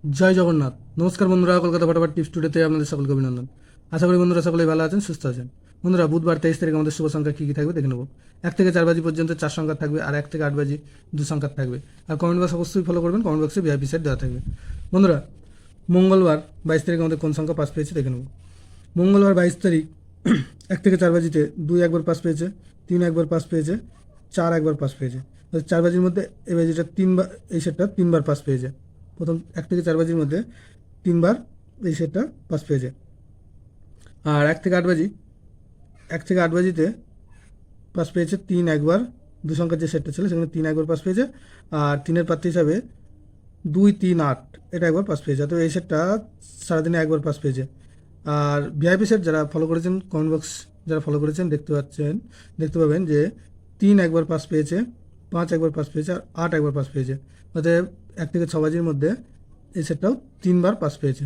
জয় জগন্নাথ। নমস্কার বন্ধুরা, কলকাতা ফটাফট টিপস টুডেতে আপনাদের সকলকে অভিনন্দন। আশা করি বন্ধুরা সকলেই ভালো আছেন, সুস্থ আছেন। বন্ধুরা, বুধবার 23 তারিখ আমাদের শুভ সংখ্যা কী কী থাকবে দেখে নেব। 1 থেকে 4 বাজি পর্যন্ত 4 সংখ্যা থাকবে, আর 1 থেকে 8 বাজি 2 সংখ্যা থাকবে। আর কমেন্ট বক্স অবশ্যই ফলো করবেন, কমেন্ট বক্সে ভিআইপি সেট দেওয়া থাকবে। বন্ধুরা, মঙ্গলবার 22 তারিখ আমাদের কোন সংখ্যা পাস পেয়েছে দেখে নেব। মঙ্গলবার 22 তারিখ 1 থেকে 4 বাজিতে 2 একবার পাস পেয়েছে, 3 একবার পাস পেয়েছে, 4 একবার পাস পেয়েছে। 4 বাজির মধ্যে এই বাজিটা 3বার, এই সেটটা 3বার পাস পেয়েছে। প্রথম 1 থেকে 4 বাজির মধ্যে 3বার এই সেটটা পাস পেয়েছে। আর 1 থেকে 8 বাজি, 1 থেকে 8 বাজিতে পাস পেয়েছে 3 একবার, 2 সংখ্যার যে সেটটা ছিল সেখানে 3 একবার পাস পেয়েছে। আর 3-এর প্রার্থী হিসাবে 2, 3, 8 এটা একবার পাস পেয়েছে। তো এই সেটটা সারাদিনে একবার পাস পেয়েছে। আর ভিআইপি সেট যারা ফলো করেছেন, কমেন্ট বক্স যারা ফলো করেছেন দেখতে পাবেন যে 3 একবার পাস পেয়েছে, 5 একবার পাস পেয়েছে, আর 8 একবার পাস পেয়েছে। অতএব 1 থেকে 6 বাজির মধ্যে এই সেটটাও 3বার পাস পেয়েছে।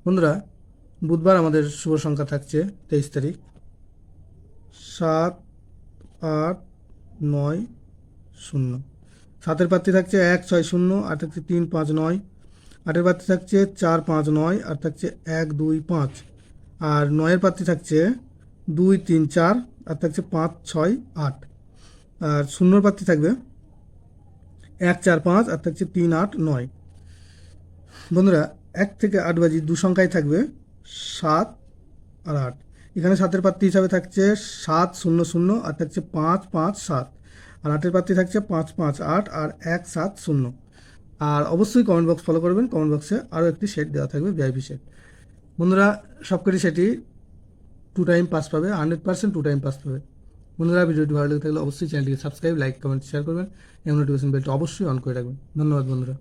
বন্ধুরা, বুধবার আমাদের শুভ সংখ্যা থাকছে 23 তারিখ 7, 8, 9, 0। 7-এর প্রার্থী থাকছে 1, 6, 0, আর থাকছে 3, 5, 9। 8-এর প্রার্থী থাকছে 4, 5, 9, আর থাকছে 1, 2, 5। আর 9-এর প্রার্থী থাকছে 2, 3, 4, আর থাকছে 5, 6, 8। আর 0-এর প্রার্থী থাকবে 1, 4, 5, আর থাকছে 3, 8, 9। বন্ধুরা, 1 থেকে 8 বাজি 2 সংখ্যায় থাকবে 7 আর 8। এখানে 7-এর প্রার্থী হিসাবে থাকছে 7, 0, 0, আর থাকছে 5, 5, 7। আর 8-এর প্রার্থী থাকছে 5, 5, 8, আর 1, 7, 0। আর অবশ্যই কমেন্ট বক্স ফলো করবেন, কমেন্ট বক্সে আরও একটি সেট দেওয়া থাকবে, ভিআইপি সেট। বন্ধুরা, সবকটি সেটই 2 টাইম পাস পাবে, 100% 2 টাইম পাস পাবে। বন্ধুরা, ভিডিওটি ভালো লেগে থাকলে অবশ্যই চ্যানেলটিকে সাবস্ক্রাইব, লাইক, কমেন্ট, শেয়ার করবেন এবং নোটিফিকেশন বেলটা অবশ্যই অন করে রাখবেন। ধন্যবাদ বন্ধুরা।